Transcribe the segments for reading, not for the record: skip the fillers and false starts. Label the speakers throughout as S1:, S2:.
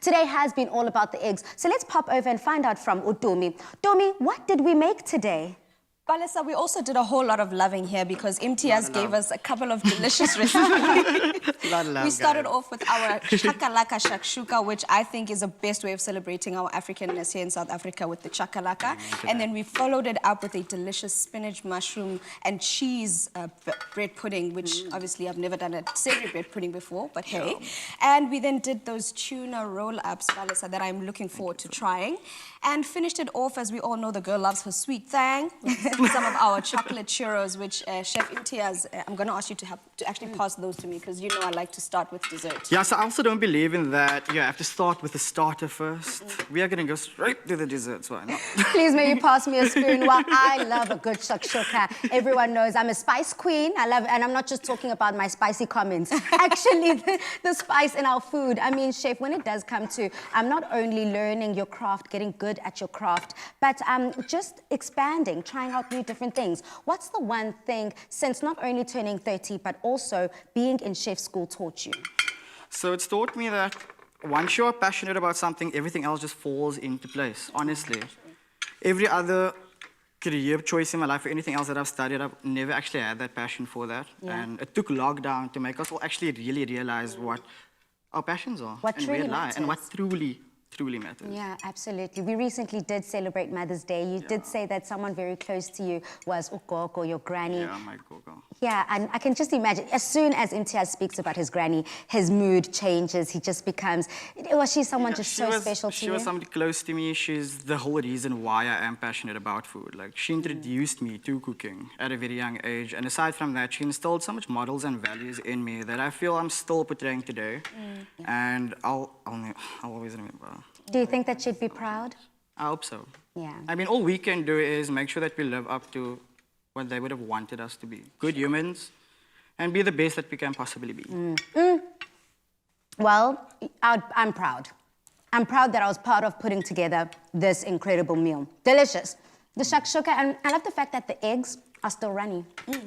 S1: Today has been all about the eggs. So let's pop over and find out from Utomi. Domi, what did we make today?
S2: Balesa, we also did a whole lot of loving here because Imtiyaaz gave us a couple of delicious recipes. We started off with our chakalaka shakshuka, which I think is the best way of celebrating our Africanness here in South Africa with the chakalaka. And then we followed it up with a delicious spinach, mushroom, and cheese bread pudding, which obviously I've never done a savory bread pudding before, but hey. And we then did those tuna roll-ups, Balesa, that I'm looking forward to trying. And finished it off, as we all know, the girl loves her sweet thang. Some of our chocolate churros, which Chef Imtiyaaz, I'm going to ask you to actually pass those to me because you know I like to start with dessert.
S3: Yeah, so I also don't believe in that. You have to start with the starter first. We are going to go straight to the desserts, why not?
S1: Please, may you pass me a spoon? Well, I love a good shakshuka. Everyone knows I'm a spice queen. I love, and I'm not just talking about my spicy comments. Actually, the spice in our food. I mean, Chef, when it does come to, I'm not only learning your craft, getting good at your craft, but just expanding, trying out new different things. What's the one thing, since not only turning 30, but also being in chef school taught you?
S3: So it's taught me that once you're passionate about something, everything else just falls into place, honestly. Every other career choice in my life or anything else that I've studied, I've never actually had that passion for that. Yeah. And it took lockdown to make us all actually really realize what our passions are.
S1: What
S3: and
S1: truly
S3: where lie,
S1: matters.
S3: and what truly matters.
S1: Yeah, absolutely. We recently did celebrate Mother's Day. You did say that someone very close to you was Ukoko, your granny.
S3: Yeah, my Gogo.
S1: Yeah, and I can just imagine, as soon as Imtiyaaz speaks about his granny, his mood changes. He just becomes, was she someone just so special to you?
S3: She was somebody close to me. She's the whole reason why I am passionate about food. Like, she introduced me to cooking at a very young age. And aside from that, she instilled so much models and values in me that I feel I'm still portraying today. And I'll always remember.
S1: Do you think that she'd be proud?
S3: I hope so.
S1: Yeah.
S3: I mean, all we can do is make sure that we live up to what they would have wanted us to be. Good humans, and be the best that we can possibly be.
S1: Well, I'm proud. I'm proud that I was part of putting together this incredible meal. Delicious. The shakshuka, and I love the fact that the eggs are still runny.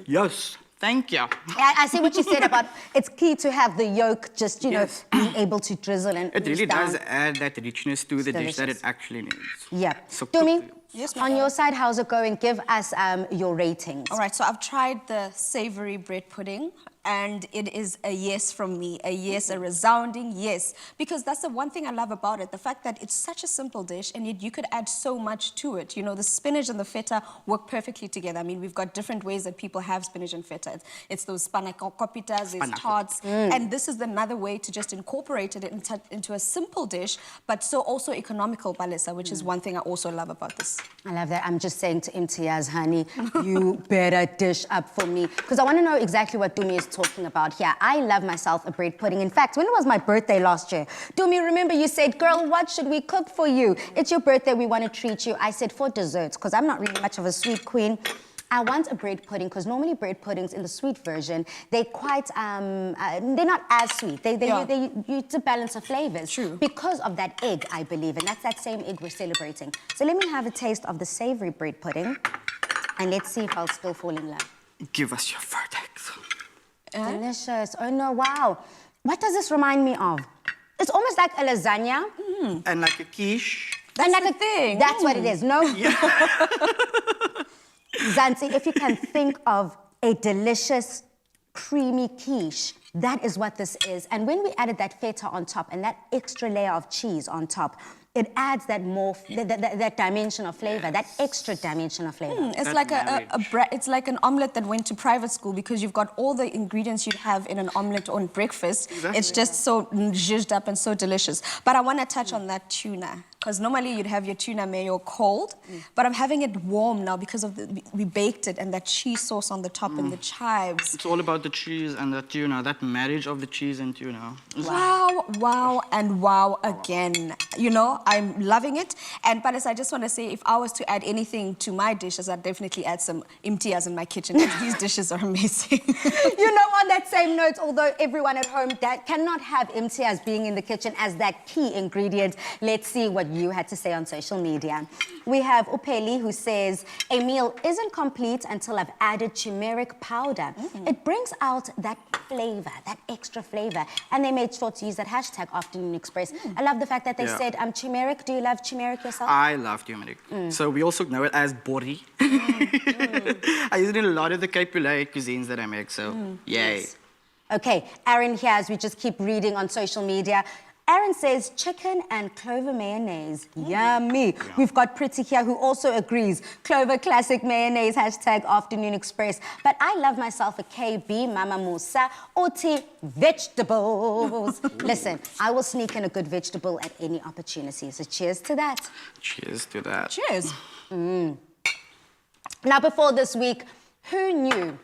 S3: Yes. Thank you.
S1: I see what you said about it's key to have the yolk just, you know, being able to drizzle and
S3: it really
S1: down.
S3: does add that richness to the dish that it actually needs.
S1: Yeah.
S3: So
S1: Domi,
S2: yes,
S1: on your side, how's it going? Give us your ratings.
S2: All right, so I've tried the savory bread pudding, and it is a yes from me, a yes, a resounding yes, because that's the one thing I love about it, the fact that it's such a simple dish, and yet you could add so much to it. You know, the spinach and the feta work perfectly together. I mean, we've got different ways that people have spinach and feta. It's those spanakoppitas, there's tarts, and this is another way to just incorporate it into a simple dish, but so also economical, Balesa, which is one thing I also love about this.
S1: I love that. I'm just saying to Imtiyaaz, honey, you better dish up for me. Because I want to know exactly what Dumi is talking about here. I love myself a bread pudding. In fact, when it was my birthday last year, Dumi, remember you said, girl, what should we cook for you? It's your birthday, we want to treat you. I said, for desserts, because I'm not really much of a sweet queen. I want a bread pudding, because normally bread puddings in the sweet version, they're quite, they're not as sweet. They use a balance of flavors.
S2: True.
S1: Because of that egg, I believe, and that's that same egg we're celebrating. So let me have a taste of the savory bread pudding, and let's see if I'll still fall in love.
S3: Give us your verdict.
S1: Delicious. Oh no, wow. What does this remind me of? It's almost like a lasagna.
S3: And like a quiche.
S2: That's like a thing.
S1: That's what it is, no? Yeah. Zanzi, if you can think of a delicious, creamy quiche, that is what this is. And when we added that feta on top and that extra layer of cheese on top, it adds that more, that dimension of flavor, that extra dimension of flavor.
S2: It's like it's like an omelette that went to private school because you've got all the ingredients you'd have in an omelette on breakfast. Exactly. It's just so zhuzhed up and so delicious. But I want to touch on that tuna. Because normally you'd have your tuna mayo cold, but I'm having it warm now because of we baked it and that cheese sauce on the top and the chives.
S3: It's all about the cheese and the tuna, that marriage of the cheese and tuna.
S2: Wow, wow, and wow again. You know, I'm loving it. And Paris, I just want to say, if I was to add anything to my dishes, I'd definitely add some Imtiyaaz in my kitchen. These dishes are amazing.
S1: You know, on that same note, although everyone at home that cannot have Imtiyaaz being in the kitchen as that key ingredient, let's see what you had to say on social media. We have Upeli who says, a meal isn't complete until I've added turmeric powder. It brings out that flavor, that extra flavor. And they made sure to use that hashtag Afternoon Express. I love the fact that they said, turmeric. Do you love turmeric yourself?
S3: I love turmeric. So we also know it as bori. I use it in a lot of the Cape Verde cuisines that I make, so yay.
S1: Yes. Okay, Aaron here, as we just keep reading on social media. Aaron says chicken and clover mayonnaise. Yummy. Yeah. We've got Pretty here who also agrees. Clover classic mayonnaise, hashtag Afternoon Express. But I love myself a KB Mama Musa Oti vegetables. Listen, I will sneak in a good vegetable at any opportunity. So cheers to that.
S3: Cheers to that.
S2: Cheers.
S1: Now, before this week, who knew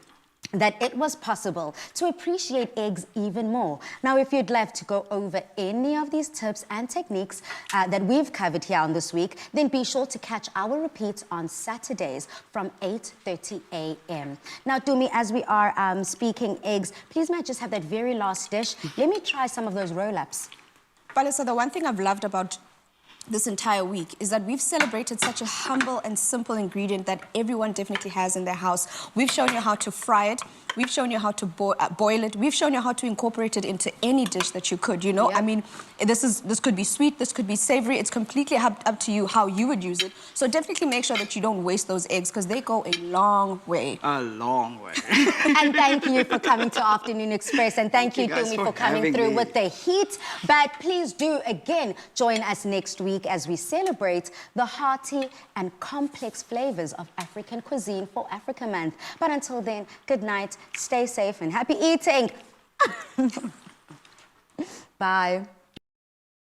S1: that it was possible to appreciate eggs even more? Now, if you'd love to go over any of these tips and techniques that we've covered here on This Week, then be sure to catch our repeats on Saturdays from 8:30 a.m. Now, Dumi, as we are speaking eggs, please may I just have that very last dish? Let me try some of those roll-ups.
S2: Palisa, the one thing I've loved about this entire week is that we've celebrated such a humble and simple ingredient that everyone definitely has in their house. We've shown you how to fry it. We've shown you how to boil it. We've shown you how to incorporate it into any dish that you could, you know? I mean, this could be sweet, this could be savory. It's completely up to you how you would use it. So definitely make sure that you don't waste those eggs because they go a long way.
S3: A long way.
S1: And thank you for coming to Afternoon Express. And thank you, Dumi, for coming through with the heat. But please do, again, join us next week as we celebrate the hearty and complex flavors of African cuisine for Africa Month. But until then, good night, stay safe, and happy eating. Bye.